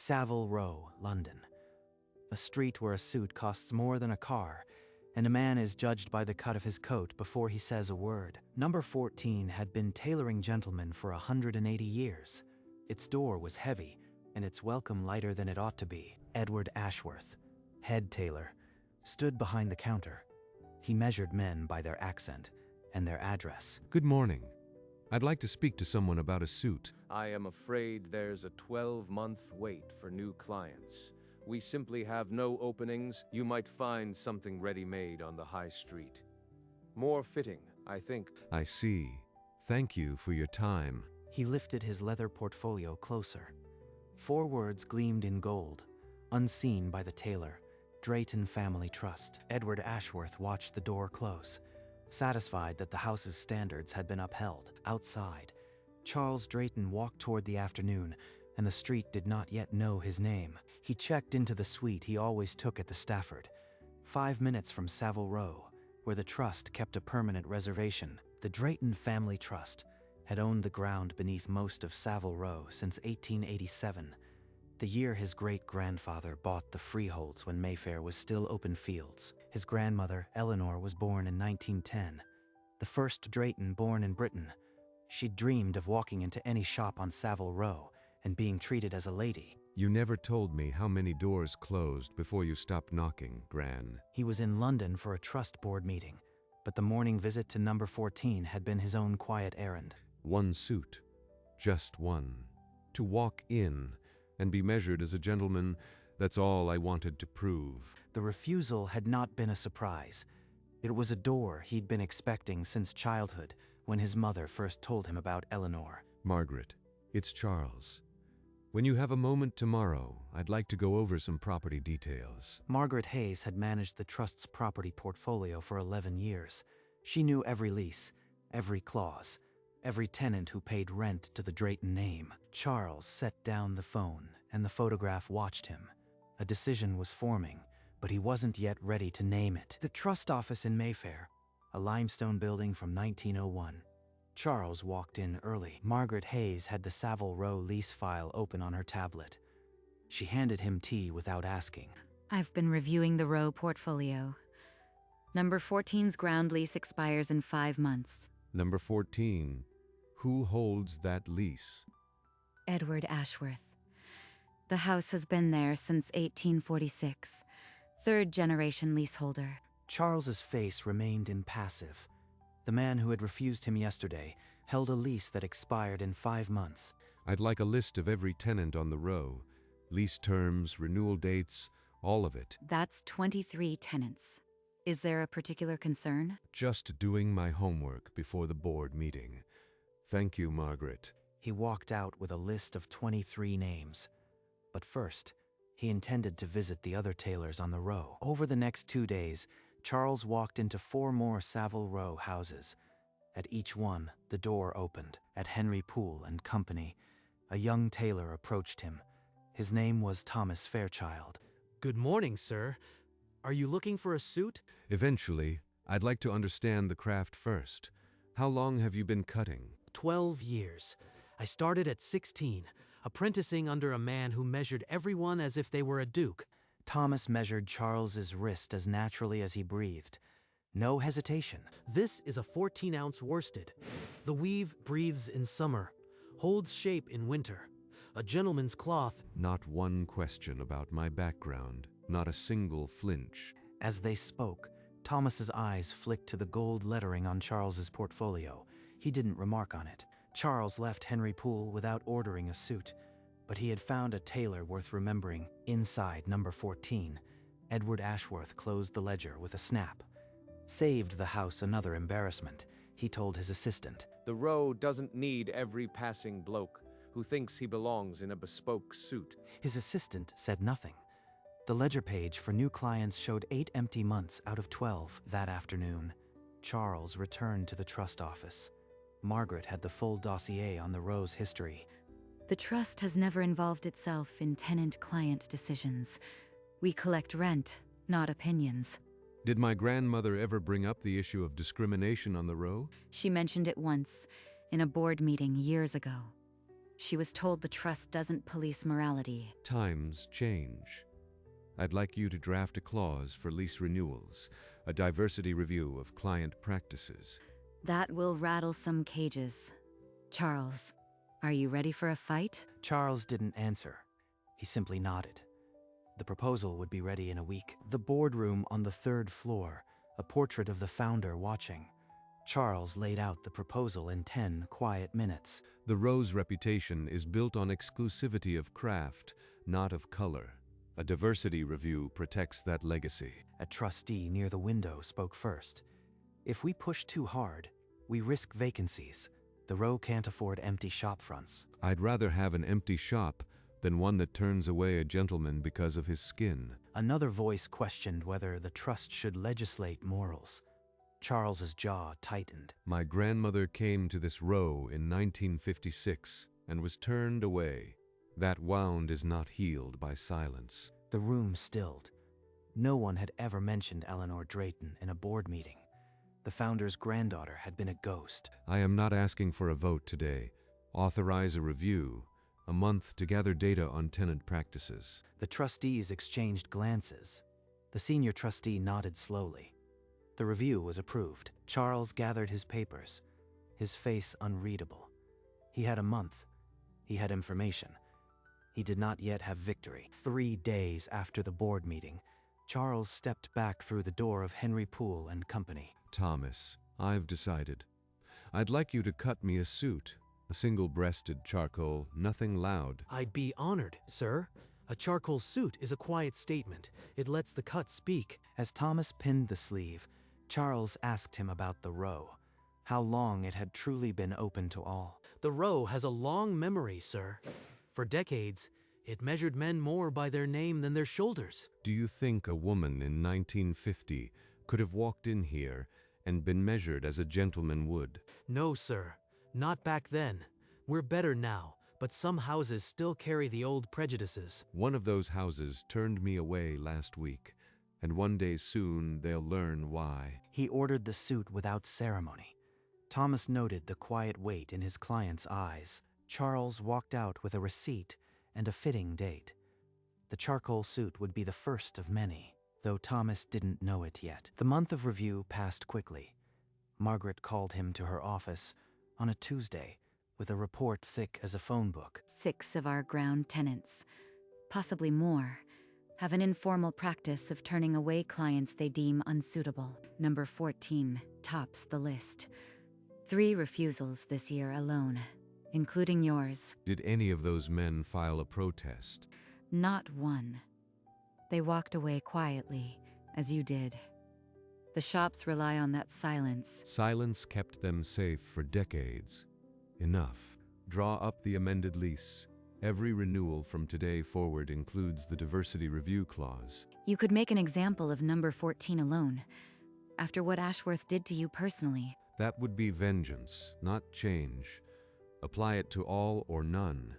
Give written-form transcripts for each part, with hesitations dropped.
Savile Row, London. A street where a suit costs more than a car, and a man is judged by the cut of his coat before he says a word. Number 14 had been tailoring gentlemen for 180 years. Its door was heavy, and its welcome lighter than it ought to be. Edward Ashworth, head tailor, stood behind the counter. He measured men by their accent and their address. Good morning. I'd like to speak to someone about a suit. I am afraid there's a 12-month wait for new clients. We simply have no openings. You might find something ready-made on the high street. More fitting, I think. I see. Thank you for your time. He lifted his leather portfolio closer. 4 words gleamed in gold, unseen by the tailor: Drayton Family Trust. Edward Ashworth watched the door close, satisfied that the house's standards had been upheld. Outside, Charles Drayton walked toward the afternoon, and the street did not yet know his name. He checked into the suite he always took at the Stafford, 5 minutes from Savile Row, where the trust kept a permanent reservation. The Drayton Family Trust had owned the ground beneath most of Savile Row since 1887, the year his great-grandfather bought the freeholds when Mayfair was still open fields. His grandmother, Eleanor, was born in 1910, the first Drayton born in Britain. She'd dreamed of walking into any shop on Savile Row and being treated as a lady. You never told me how many doors closed before you stopped knocking, Gran. He was in London for a trust board meeting, but the morning visit to number 14 had been his own quiet errand. One suit. Just one. To walk in and be measured as a gentleman, that's all I wanted to prove. The refusal had not been a surprise. It was a door he'd been expecting since childhood, when his mother first told him about Eleanor. Margaret, it's Charles. When you have a moment tomorrow, I'd like to go over some property details. Margaret Hayes had managed the trust's property portfolio for 11 years. She knew every lease, every clause, every tenant who paid rent to the Drayton name. Charles set down the phone, and the photograph watched him. A decision was forming, but he wasn't yet ready to name it. The trust office in Mayfair, a limestone building from 1901. Charles walked in early. Margaret Hayes had the Savile Row lease file open on her tablet. She handed him tea without asking. I've been reviewing the Row portfolio. Number 14's ground lease expires in 5 months. Number 14. Who holds that lease? Edward Ashworth. The house has been there since 1846. 3rd-generation leaseholder. Charles's face remained impassive. The man who had refused him yesterday held a lease that expired in 5 months. I'd like a list of every tenant on the row. Lease terms, renewal dates, all of it. That's 23 tenants. Is there a particular concern? Just doing my homework before the board meeting. Thank you, Margaret. He walked out with a list of 23 names. But first, he intended to visit the other tailors on the row. Over the next 2 days, Charles walked into 4 more Savile Row houses. At each one, the door opened. At Henry Poole and Company, a young tailor approached him. His name was Thomas Fairchild. Good morning, sir. Are you looking for a suit? Eventually, I'd like to understand the craft first. How long have you been cutting? 12 years. I started at 16, apprenticing under a man who measured everyone as if they were a duke. Thomas measured Charles's wrist as naturally as he breathed. No hesitation. This is a 14-ounce worsted. The weave breathes in summer, holds shape in winter. A gentleman's cloth. Not one question about my background, not a single flinch. As they spoke, Thomas's eyes flicked to the gold lettering on Charles's portfolio. He didn't remark on it. Charles left Henry Poole without ordering a suit, but he had found a tailor worth remembering. Inside number 14, Edward Ashworth closed the ledger with a snap. Saved the house another embarrassment, he told his assistant. The Row doesn't need every passing bloke who thinks he belongs in a bespoke suit. His assistant said nothing. The ledger page for new clients showed 8 empty months out of 12. That afternoon, Charles returned to the trust office. Margaret had the full dossier on the Row's history. The trust has never involved itself in tenant-client decisions. We collect rent, not opinions. Did my grandmother ever bring up the issue of discrimination on the row? She mentioned it once, in a board meeting years ago. She was told the trust doesn't police morality. Times change. I'd like you to draft a clause for lease renewals, a diversity review of client practices. That will rattle some cages. Charles, are you ready for a fight? Charles didn't answer. He simply nodded. The proposal would be ready in a week. The boardroom on the third floor, a portrait of the founder watching. Charles laid out the proposal in 10 quiet minutes. The Rose reputation is built on exclusivity of craft, not of color. A diversity review protects that legacy. A trustee near the window spoke first. If we push too hard, we risk vacancies. The row can't afford empty shop fronts. I'd rather have an empty shop than one that turns away a gentleman because of his skin. Another voice questioned whether the trust should legislate morals. Charles's jaw tightened. My grandmother came to this row in 1956 and was turned away. That wound is not healed by silence. The room stilled. No one had ever mentioned Eleanor Drayton in a board meeting. The founder's granddaughter had been a ghost. I am not asking for a vote today. Authorize a review, a month to gather data on tenant practices. The trustees exchanged glances. The senior trustee nodded slowly. The review was approved. Charles gathered his papers, his face unreadable. He had a month. He had information. He did not yet have victory. 3 days after the board meeting, Charles stepped back through the door of Henry Poole and Company. Thomas, I've decided. I'd like you to cut me a suit, a single-breasted charcoal, nothing loud. I'd be honored, sir. A charcoal suit is a quiet statement. It lets the cut speak. As Thomas pinned the sleeve, Charles asked him about the row, how long it had truly been open to all. The row has a long memory, sir. For decades, it measured men more by their name than their shoulders. Do you think a woman in 1950 could have walked in here and been measured as a gentleman would? No, sir. Not back then. We're better now, but some houses still carry the old prejudices. One of those houses turned me away last week, and one day soon they'll learn why. He ordered the suit without ceremony. Thomas noted the quiet weight in his client's eyes. Charles walked out with a receipt and a fitting date. The charcoal suit would be the first of many, though Thomas didn't know it yet. The month of review passed quickly. Margaret called him to her office on a Tuesday with a report thick as a phone book. 6 of our ground tenants, possibly more, have an informal practice of turning away clients they deem unsuitable. Number 14 tops the list. 3 refusals this year alone, including yours. Did any of those men file a protest? Not one. They walked away quietly, as you did. The shops rely on that silence. Silence kept them safe for decades. Enough. Draw up the amended lease. Every renewal from today forward includes the diversity review clause. You could make an example of number 14 alone, after what Ashworth did to you personally. That would be vengeance, not change. Apply it to all or none.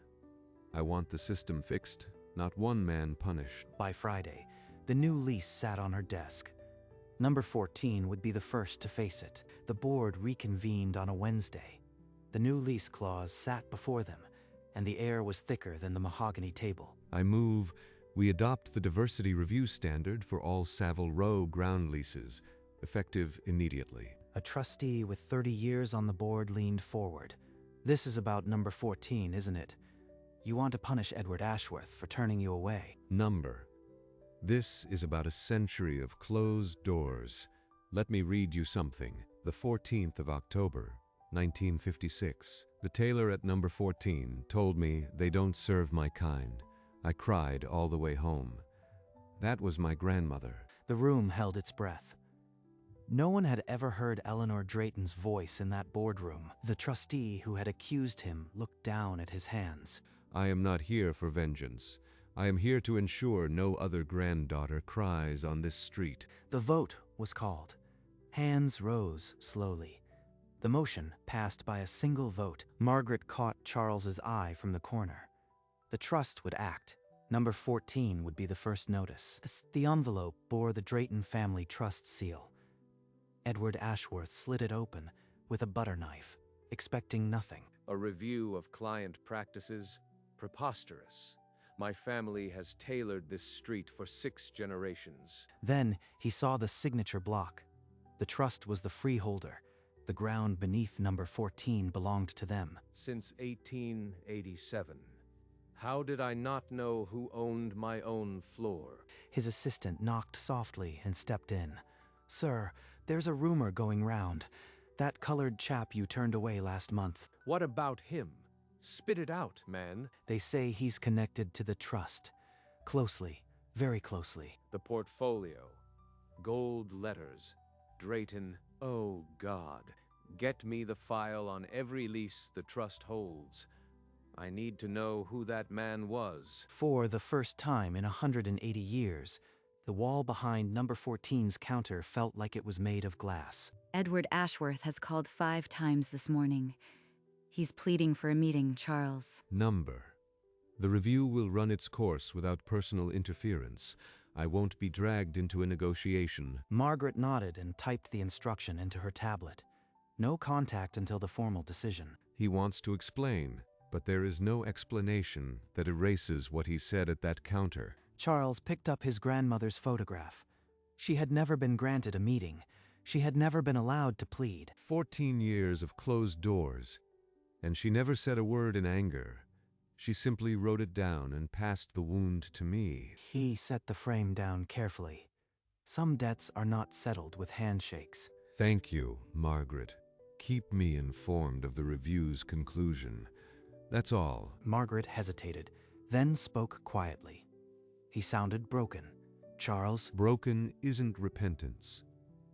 I want the system fixed, not one man punished. By Friday, the new lease sat on her desk. Number 14 would be the first to face it. The board reconvened on a Wednesday. The new lease clause sat before them, and the air was thicker than the mahogany table. I move we adopt the diversity review standard for all Savile Row ground leases, effective immediately. A trustee with 30 years on the board leaned forward. This is about number 14, isn't it? You want to punish Edward Ashworth for turning you away. Number. This is about a century of closed doors. Let me read you something. The 14th of October, 1956. The tailor at number 14 told me they don't serve my kind. I cried all the way home. That was my grandmother. The room held its breath. No one had ever heard Eleanor Drayton's voice in that boardroom. The trustee who had accused him looked down at his hands. I am not here for vengeance. I am here to ensure no other granddaughter cries on this street. The vote was called. Hands rose slowly. The motion passed by a single vote. Margaret caught Charles's eye from the corner. The trust would act. Number 14 would be the first notice. The envelope bore the Drayton family trust seal. Edward Ashworth slid it open with a butter knife, expecting nothing. A review of client practices? Preposterous. My family has tailored this street for 6 generations. Then he saw the signature block. The trust was the freeholder. The ground beneath number 14 belonged to them. Since 1887. How did I not know who owned my own floor? His assistant knocked softly and stepped in. "Sir, there's a rumor going round. That colored chap you turned away last month. What about him? Spit it out, man. They say he's connected to the trust. Closely, very closely." The portfolio. Gold letters. Drayton. Oh, God. Get me the file on every lease the trust holds. I need to know who that man was. For the first time in 180 years, the wall behind number 14's counter felt like it was made of glass. Edward Ashworth has called 5 times this morning. He's pleading for a meeting, Charles. Number. The review will run its course without personal interference. I won't be dragged into a negotiation. Margaret nodded and typed the instruction into her tablet. No contact until the formal decision. He wants to explain, but there is no explanation that erases what he said at that counter. Charles picked up his grandmother's photograph. She had never been granted a meeting. She had never been allowed to plead. 14 years of closed doors, and she never said a word in anger. She simply wrote it down and passed the wound to me. He set the frame down carefully. Some debts are not settled with handshakes. Thank you, Margaret. Keep me informed of the review's conclusion. That's all. Margaret hesitated, then spoke quietly. He sounded broken. Charles, Broken isn't repentance.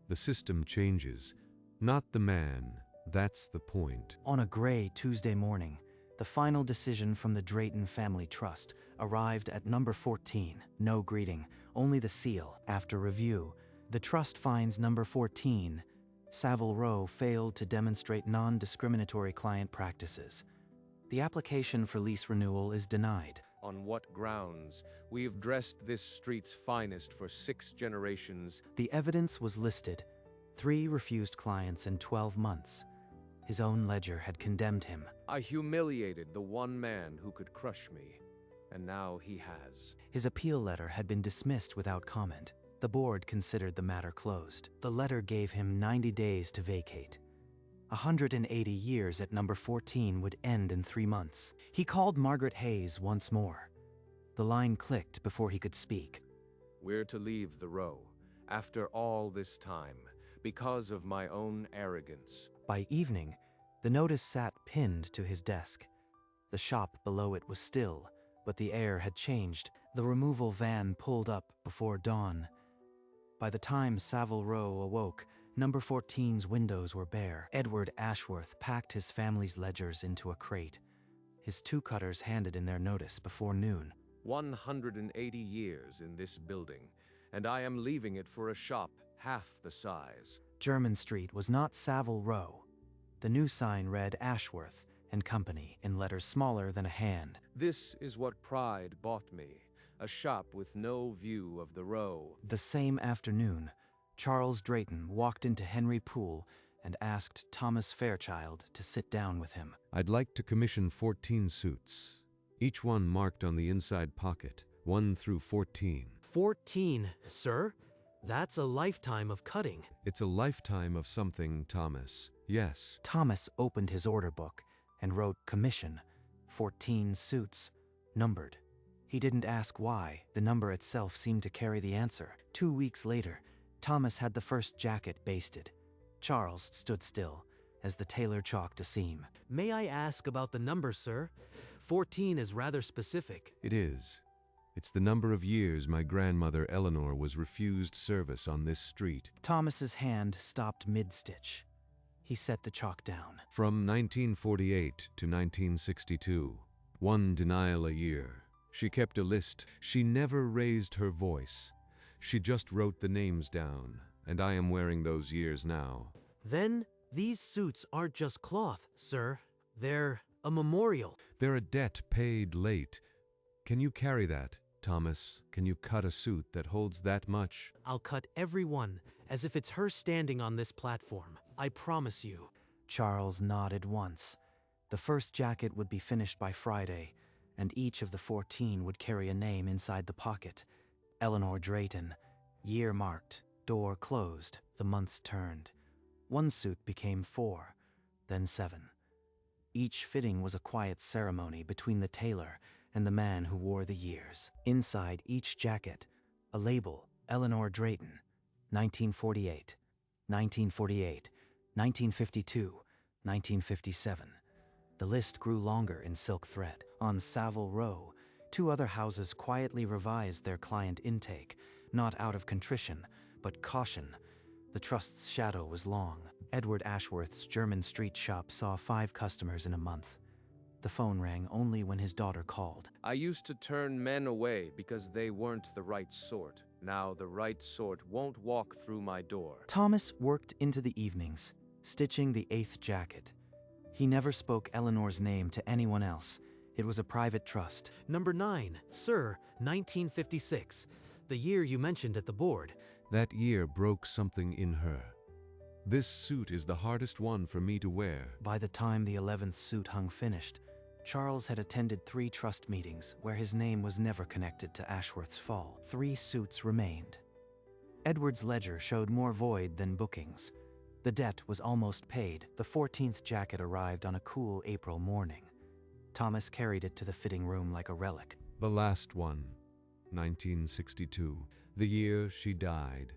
The system changes, not the man. That's the point. on a gray Tuesday morning, the final decision from the Drayton Family Trust arrived at number 14. No greeting, only the seal. After review, the trust finds number 14, Savile Row, failed to demonstrate non-discriminatory client practices. The application for lease renewal is denied. On what grounds? We've dressed this street's finest for 6 generations. The evidence was listed. 3 refused clients in 12 months. His own ledger had condemned him. I humiliated the one man who could crush me, and now he has. His appeal letter had been dismissed without comment. The board considered the matter closed. The letter gave him 90 days to vacate. 180 years at number 14 would end in 3 months. He called Margaret Hayes once more. The line clicked before he could speak. We're to leave the row, after all this time, because of my own arrogance. By evening, the notice sat pinned to his desk. The shop below it was still, but the air had changed. The removal van pulled up before dawn. By the time Savile Row awoke, number 14's windows were bare. Edward Ashworth packed his family's ledgers into a crate. His 2 cutters handed in their notice before noon. 180 years in this building, and I am leaving it for a shop half the size. Jermyn Street was not Savile Row. The new sign read Ashworth and Company in letters smaller than a hand. This is what pride bought me, a shop with no view of the row. The same afternoon, Charles Drayton walked into Henry Poole and asked Thomas Fairchild to sit down with him. I'd like to commission 14 suits, each one marked on the inside pocket, 1 through 14. 14, sir? That's a lifetime of cutting. It's a lifetime of something, Thomas. Yes. Thomas opened his order book and wrote commission, 14 suits, numbered. He didn't ask why. The number itself seemed to carry the answer. 2 weeks later, Thomas had the first jacket basted. Charles stood still as the tailor chalked a seam. May I ask about the number, sir? 14 is rather specific. It is. It's the number of years my grandmother Eleanor was refused service on this street. Thomas's hand stopped mid-stitch. He set the chalk down. From 1948 to 1962, 1 denial a year. She kept a list. She never raised her voice. She just wrote the names down, and I am wearing those years now. Then, these suits aren't just cloth, sir. They're a memorial. They're a debt paid late. Can you carry that, Thomas? Can you cut a suit that holds that much? I'll cut every one, as if it's her standing on this platform. I promise you. Charles nodded once. The first jacket would be finished by Friday, and each of the 14 would carry a name inside the pocket. Eleanor Drayton. Year marked, door closed, the months turned. One suit became 4, then 7. Each fitting was a quiet ceremony between the tailor and the man who wore the years. Inside each jacket, a label, Eleanor Drayton, 1948, 1948, 1952, 1957. The list grew longer in silk thread. On Savile Row, 2 other houses quietly revised their client intake, not out of contrition, but caution. The trust's shadow was long. Edward Ashworth's German street shop saw 5 customers in a month. The phone rang only when his daughter called. I used to turn men away because they weren't the right sort. Now the right sort won't walk through my door. Thomas worked into the evenings, stitching the 8th jacket. He never spoke Eleanor's name to anyone else. It was a private trust. Number 9, Sir, 1956, the year you mentioned at the board. That year broke something in her. This suit is the hardest one for me to wear. By the time the 11th suit hung finished, Charles had attended 3 trust meetings where his name was never connected to Ashworth's fall. 3 suits remained. Edward's ledger showed more void than bookings. The debt was almost paid. The 14th jacket arrived on a cool April morning. Thomas carried it to the fitting room like a relic. The last one, 1962, the year she died.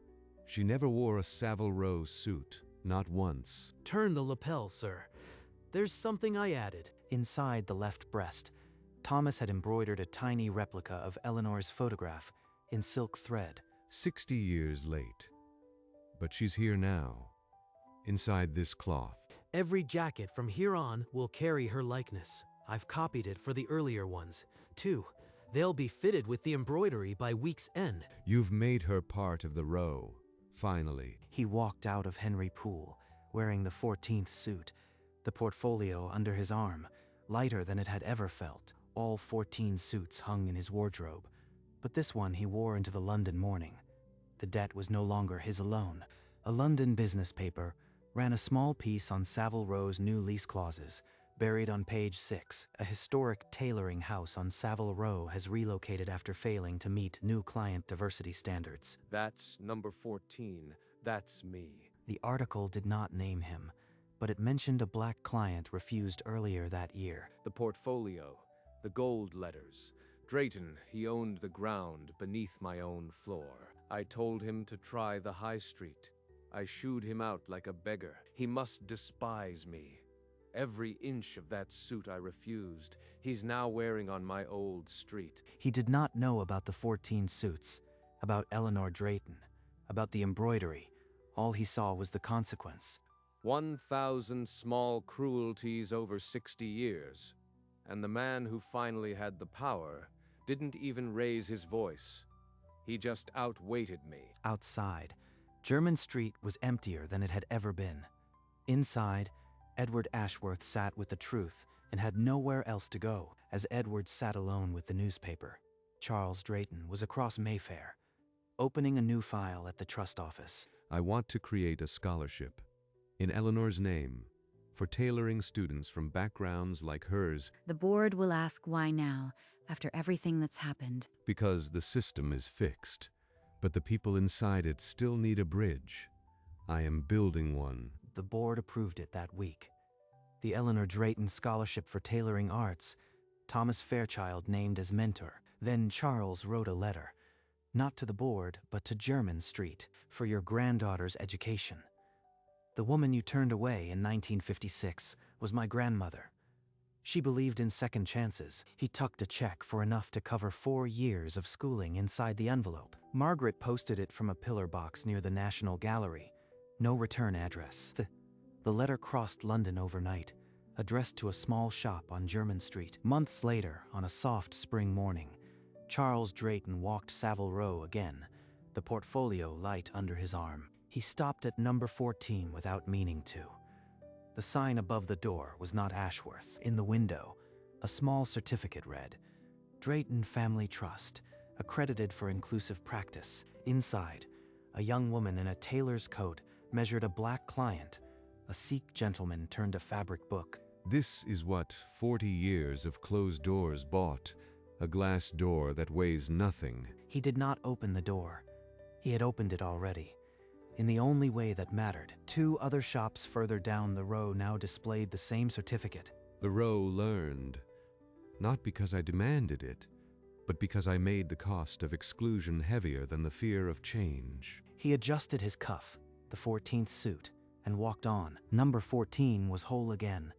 She never wore a Savile Row suit, not once. Turn the lapel, sir. There's something I added. Inside the left breast, Thomas had embroidered a tiny replica of Eleanor's photograph in silk thread. 60 years late. But she's here now, inside this cloth. Every jacket from here on will carry her likeness. I've copied it for the earlier ones, too. They'll be fitted with the embroidery by week's end. You've made her part of the row, finally. He walked out of Henry Poole, wearing the 14th suit, the portfolio under his arm, lighter than it had ever felt. All 14 suits hung in his wardrobe, but this one he wore into the London morning. The debt was no longer his alone. A London business paper ran a small piece on Savile Row's new lease clauses. Buried on page 6, a historic tailoring house on Savile Row has relocated after failing to meet new client diversity standards. That's number 14. That's me. The article did not name him, but it mentioned a black client refused earlier that year. The portfolio, the gold letters. Drayton, he owned the ground beneath my own floor. I told him to try the high street. I shooed him out like a beggar. He must despise me. Every inch of that suit I refused, he's now wearing on my old street. He did not know about the 14 suits, about Eleanor Drayton, about the embroidery. All he saw was the consequence. 1,000 small cruelties over 60 years. And the man who finally had the power didn't even raise his voice. He just outweighted me. Outside, German Street was emptier than it had ever been. Inside, Edward Ashworth sat with the truth and had nowhere else to go. As Edward sat alone with the newspaper, Charles Drayton was across Mayfair, opening a new file at the trust office. I want to create a scholarship, in Eleanor's name, for tailoring students from backgrounds like hers. The board will ask why now, after everything that's happened. Because the system is fixed, but the people inside it still need a bridge. I am building one. The board approved it that week. The Eleanor Drayton Scholarship for Tailoring Arts, Thomas Fairchild named as mentor. Then Charles wrote a letter, not to the board, but to German Street, for your granddaughter's education. The woman you turned away in 1956 was my grandmother. She believed in second chances. He tucked a check for enough to cover 4 years of schooling inside the envelope. Margaret posted it from a pillar box near the National Gallery. No return address. The letter crossed London overnight, addressed to a small shop on German Street. Months later, on a soft spring morning, Charles Drayton walked Savile Row again, the portfolio light under his arm. He stopped at number 14 without meaning to. The sign above the door was not Ashworth. In the window, a small certificate read, Drayton Family Trust, accredited for inclusive practice. Inside, a young woman in a tailor's coat measured a black client. A Sikh gentleman turned a fabric book. This is what 40 years of closed doors bought, a glass door that weighs nothing. He did not open the door. He had opened it already. In the only way that mattered, 2 other shops further down the row now displayed the same certificate. The row learned, not because I demanded it, but because I made the cost of exclusion heavier than the fear of change. He adjusted his cuff, the 14th suit, and walked on. Number 14 was whole again,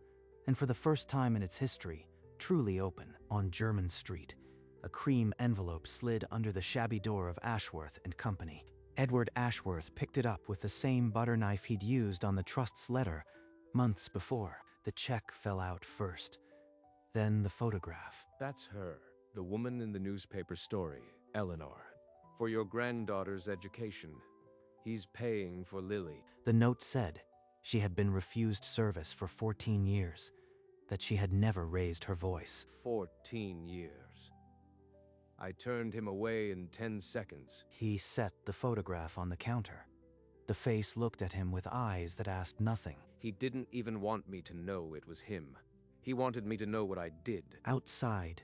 and for the first time in its history, truly open. On German Street, a cream envelope slid under the shabby door of Ashworth and Company. Edward Ashworth picked it up with the same butter knife he'd used on the trust's letter months before. The check fell out first, then the photograph. That's her, the woman in the newspaper story, Eleanor. For your granddaughter's education. He's paying for Lily. The note said she had been refused service for 14 years, that she had never raised her voice. 14 years. I turned him away in 10 seconds. He set the photograph on the counter. The face looked at him with eyes that asked nothing. He didn't even want me to know it was him. He wanted me to know what I did. Outside,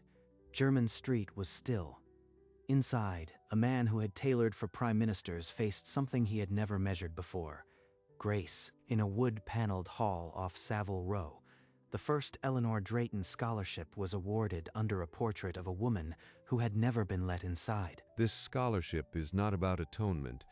German Street was still. Inside, a man who had tailored for prime ministers faced something he had never measured before. Grace, in a wood-paneled hall off Savile Row. The first Eleanor Drayton Scholarship was awarded under a portrait of a woman who had never been let inside. This scholarship is not about atonement.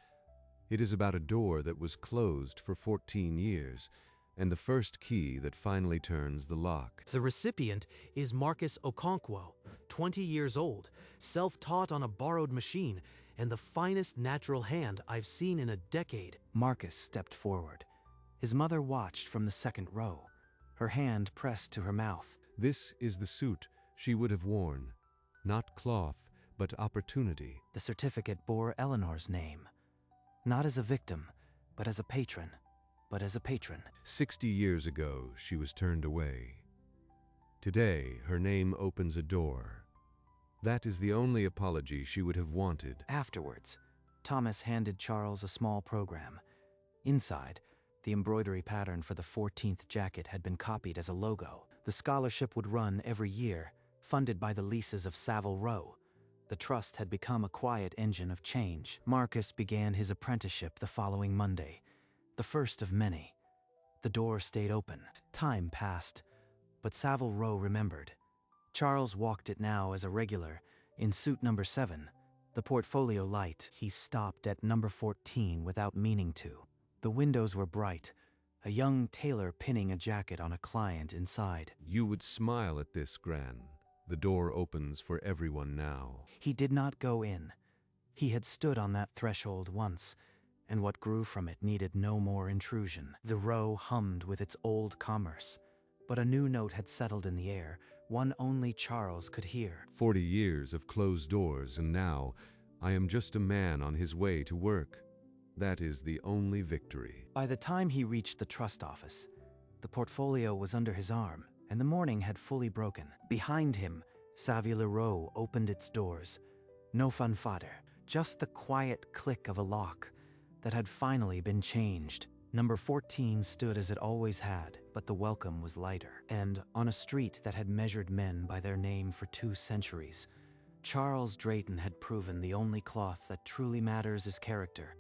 It is about a door that was closed for 14 years, and the first key that finally turns the lock. The recipient is Marcus Okonkwo, 20 years old, self-taught on a borrowed machine, and the finest natural hand I've seen in a decade. Marcus stepped forward. His mother watched from the second row, her hand pressed to her mouth. This is the suit she would have worn. Not cloth, but opportunity. The certificate bore Eleanor's name. Not as a victim, but as a patron. 60 years ago, she was turned away. Today, her name opens a door. That is the only apology she would have wanted. Afterwards, Thomas handed Charles a small program. Inside, the embroidery pattern for the 14th jacket had been copied as a logo. The scholarship would run every year, funded by the leases of Savile Row. The trust had become a quiet engine of change. Marcus began his apprenticeship the following Monday, the first of many. The door stayed open. Time passed, but Savile Row remembered. Charles walked it now as a regular, in suit number 7, the portfolio light. He stopped at number 14 without meaning to. The windows were bright, a young tailor pinning a jacket on a client inside. You would smile at this, Gran. The door opens for everyone now. He did not go in. He had stood on that threshold once, and what grew from it needed no more intrusion. The row hummed with its old commerce, but a new note had settled in the air, one only Charles could hear. 40 years of closed doors, and now I am just a man on his way to work. That is the only victory. By the time he reached the trust office, the portfolio was under his arm, and the morning had fully broken. Behind him, Savile Row opened its doors. No fanfare, just the quiet click of a lock that had finally been changed. Number 14 stood as it always had, but the welcome was lighter. And on a street that had measured men by their name for 2 centuries, Charles Drayton had proven the only cloth that truly matters is character.